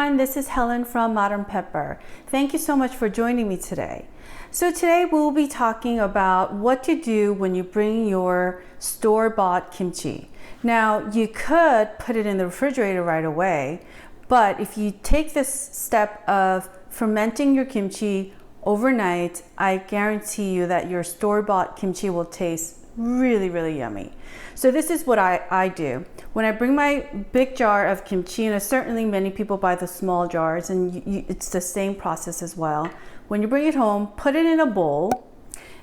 everyone, this is Helen from Modern Pepper. Thank you so much for joining me today. So today we'll be talking about what to do when you bring your store-bought kimchi. Now you could put it in the refrigerator right away, but if you take this step of fermenting your kimchi overnight, I guarantee you that your store-bought kimchi will taste really, really yummy. So this is what I do. When I bring my big jar of kimchi, and certainly many people buy the small jars, and it's the same process as well. When you bring it home, put it in a bowl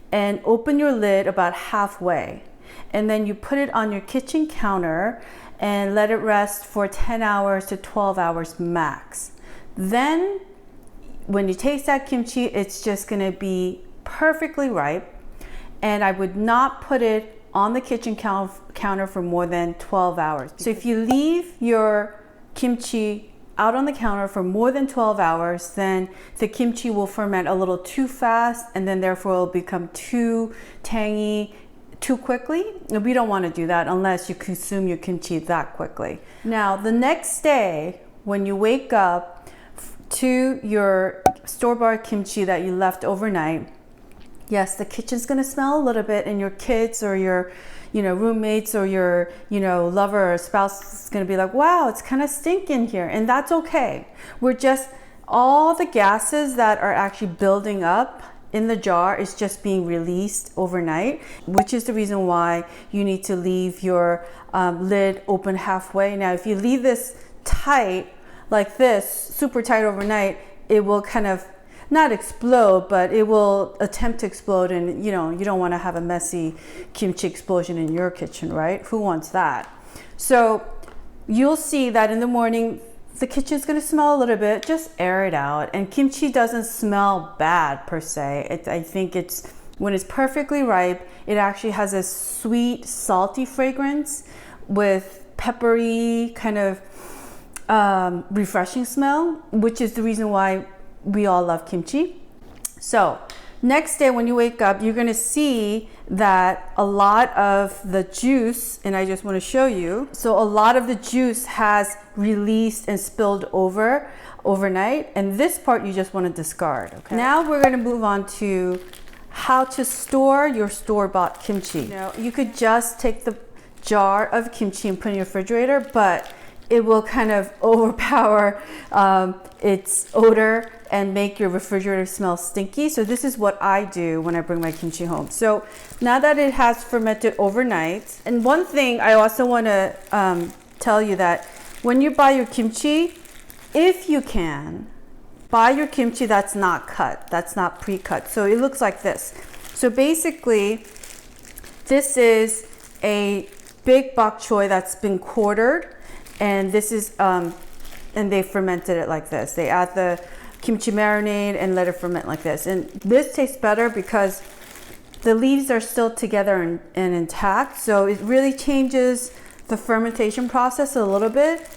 and open your lid about halfway. And then you put it on your kitchen counter and let it rest for 10 hours to 12 hours max. Then when you taste that kimchi, it's just gonna be perfectly ripe. And I would not put it on the kitchen counter for more than 12 hours. So if you leave your kimchi out on the counter for more than 12 hours, then the kimchi will ferment a little too fast, and then therefore it will become too tangy too quickly. And we don't want to do that unless you consume your kimchi that quickly. Now, the next day, when you wake up to your store-bought kimchi that you left overnight, yes, the kitchen's gonna smell a little bit, and your kids or your roommates or your lover or spouse is gonna be like, wow, it's kind of stinking here. And that's okay. We're just, all the gases that are actually building up in the jar is just being released overnight, which is the reason why you need to leave your lid open halfway. Now, if you leave this tight, like this, super tight overnight, it will kind of not explode, but it will attempt to explode, and you don't want to have a messy kimchi explosion in your kitchen, right? Who wants that? So you'll see that in the morning the kitchen's going to smell a little bit. Just air it out. And kimchi doesn't smell bad per se. I think it's, when it's perfectly ripe, it actually has a sweet, salty fragrance with peppery kind of refreshing smell, which is the reason why we all love kimchi. So next day when you wake up, you're gonna see that a lot of the juice, and I just want to show you, so a lot of the juice has released and spilled over overnight, and this part you just want to discard. Okay, now we're going to move on to how to store your store-bought kimchi. You could just take the jar of kimchi and put it in your refrigerator, but it will kind of overpower its odor and make your refrigerator smell stinky. So this is what I do when I bring my kimchi home. So now that it has fermented overnight, and one thing I also want to tell you, that when you buy your kimchi, if you can, buy your kimchi that's not cut, that's not pre-cut. So it looks like this. So basically, this is a big bok choy that's been quartered. And this is, and they fermented it like this. They add the kimchi marinade and let it ferment like this. And this tastes better because the leaves are still together and intact. So it really changes the fermentation process a little bit.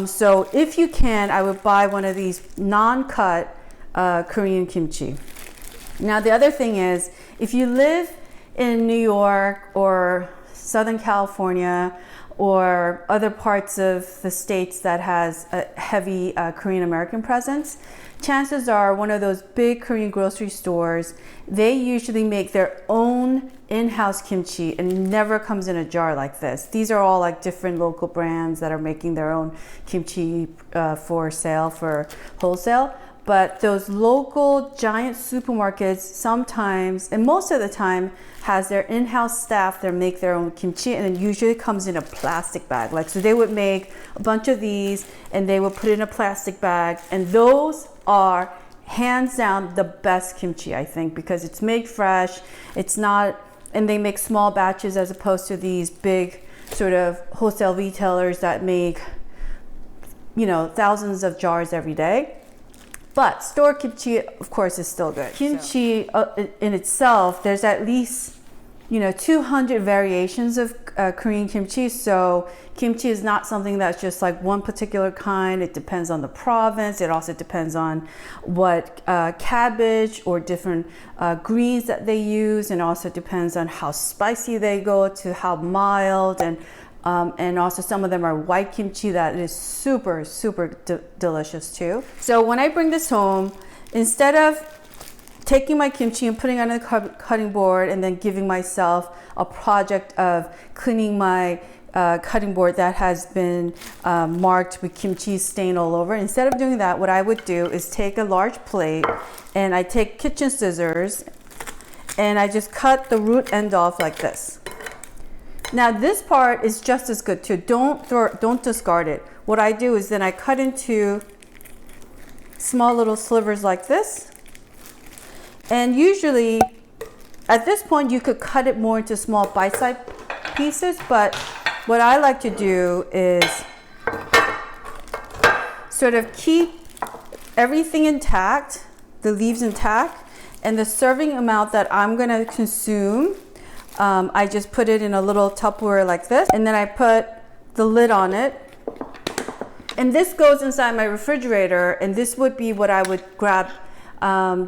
So if you can, I would buy one of these non-cut Korean kimchi. Now the other thing is, if you live in New York or Southern California, or other parts of the states that has a heavy Korean American presence, chances are one of those big Korean grocery stores, they usually make their own in-house kimchi, and it never comes in a jar like this. These are all like different local brands that are making their own kimchi for sale, for wholesale. But those local giant supermarkets sometimes, and most of the time, has their in-house staff that make their own kimchi, and it usually comes in a plastic bag. Like, so they would make a bunch of these and they would put it in a plastic bag, and those are hands down the best kimchi, I think, because it's made fresh, it's not, and they make small batches as opposed to these big sort of wholesale retailers that make, thousands of jars every day. But store kimchi, of course, is still good. Kimchi in itself, there's at least 200 variations of Korean kimchi. So kimchi is not something that's just like one particular kind. It depends on the province. It also depends on what cabbage or different greens that they use, and also depends on how spicy they go to how mild, and and also some of them are white kimchi that is super, super delicious too. So when I bring this home, instead of taking my kimchi and putting it on the cutting board and then giving myself a project of cleaning my cutting board that has been marked with kimchi stain all over, instead of doing that, what I would do is take a large plate and I take kitchen scissors and I just cut the root end off like this. Now this part is just as good too. Don't discard it. What I do is then I cut into small little slivers like this. And usually at this point you could cut it more into small bite-sized pieces, but what I like to do is sort of keep everything intact, the leaves intact, and the serving amount that I'm gonna consume, I just put it in a little Tupperware like this, and then I put the lid on it. And this goes inside my refrigerator, and this would be what I would grab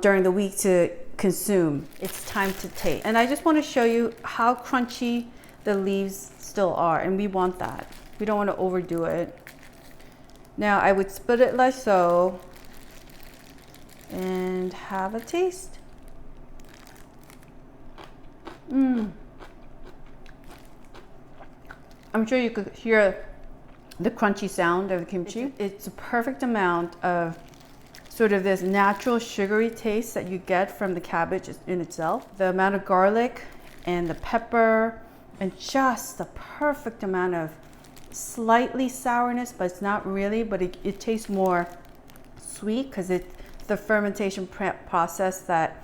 during the week to consume. It's time to taste. And I just want to show you how crunchy the leaves still are, and we want that. We don't want to overdo it. Now I would split it like so and have a taste. I'm sure you could hear the crunchy sound of the kimchi. It's a perfect amount of sort of this natural sugary taste that you get from the cabbage in itself. The amount of garlic and the pepper and just the perfect amount of slightly sourness, but it's not really, but it tastes more sweet because it's the fermentation process that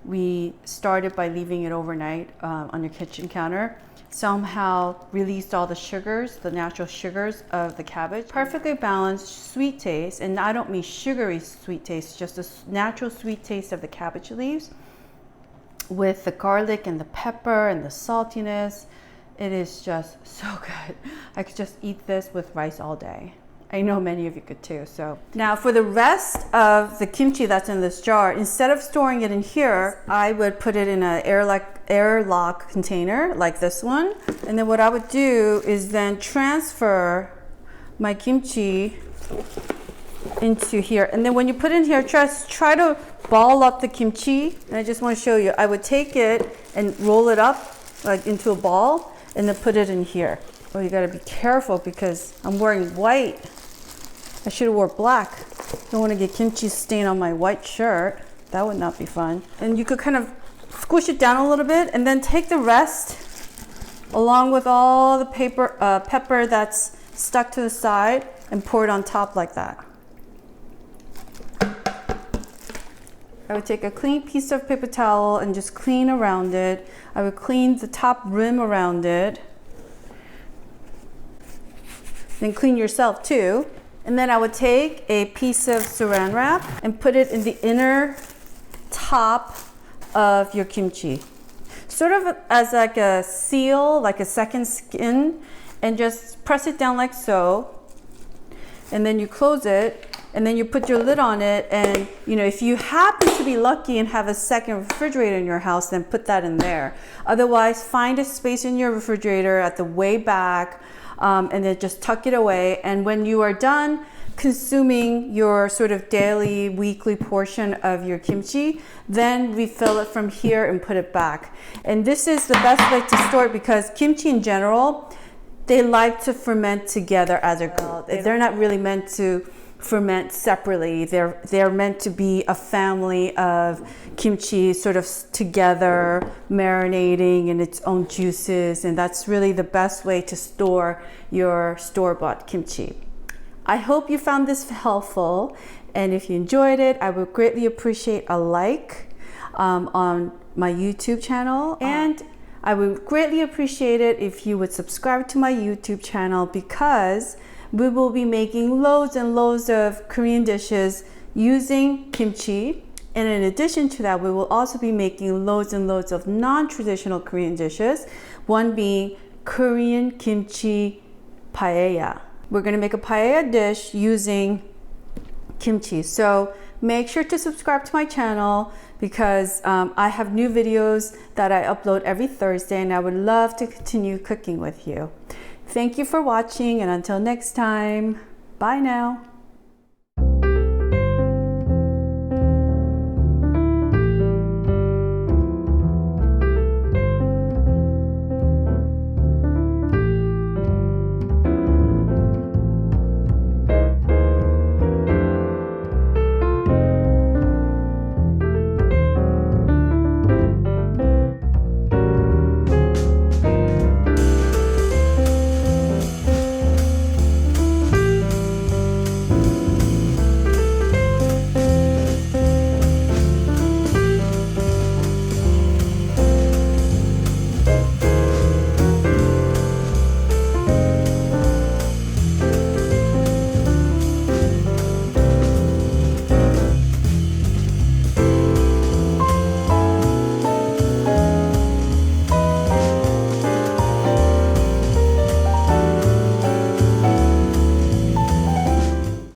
we started by leaving it overnight on your kitchen counter. Somehow released all the sugars, the natural sugars of the cabbage. Perfectly balanced sweet taste, and I don't mean sugary sweet taste, just a natural sweet taste of the cabbage leaves with the garlic and the pepper and the saltiness. It is just so good. I could just eat this with rice all day. I know many of you could too. So now for the rest of the kimchi that's in this jar, instead of storing it in here, I would put it in an airlock container like this one. And then what I would do is then transfer my kimchi into here. And then when you put it in here, just try to ball up the kimchi. And I just want to show you, I would take it and roll it up like into a ball and then put it in here. Oh, you gotta be careful because I'm wearing white. I should have wore black. Don't want to get kimchi stain on my white shirt. That would not be fun. And you could kind of squish it down a little bit and then take the rest along with all the pepper that's stuck to the side and pour it on top like that. I would take a clean piece of paper towel and just clean around it. I would clean the top rim around it. Then clean yourself too. And then I would take a piece of saran wrap and put it in the inner top of your kimchi. Sort of as like a seal, like a second skin, and just press it down like so. And then you close it, and then you put your lid on it, and you know, if you happen to be lucky and have a second refrigerator in your house, then put that in there. Otherwise, find a space in your refrigerator at the way back, and then just tuck it away. And when you are done consuming your sort of daily, weekly portion of your kimchi, then refill it from here and put it back. And this is the best way to store it because kimchi in general, they like to ferment together as a group. They're not really meant to ferment separately. They're meant to be a family of kimchi sort of together, marinating in its own juices, and that's really the best way to store your store-bought kimchi. I hope you found this helpful, and if you enjoyed it, I would greatly appreciate a like on my YouTube channel, and I would greatly appreciate it if you would subscribe to my YouTube channel because we will be making loads and loads of Korean dishes using kimchi. And in addition to that, we will also be making loads and loads of non-traditional Korean dishes, one being Korean kimchi paella. We're going to make a paella dish using kimchi. So make sure to subscribe to my channel because I have new videos that I upload every Thursday, and I would love to continue cooking with you. Thank you for watching, and until next time, bye now.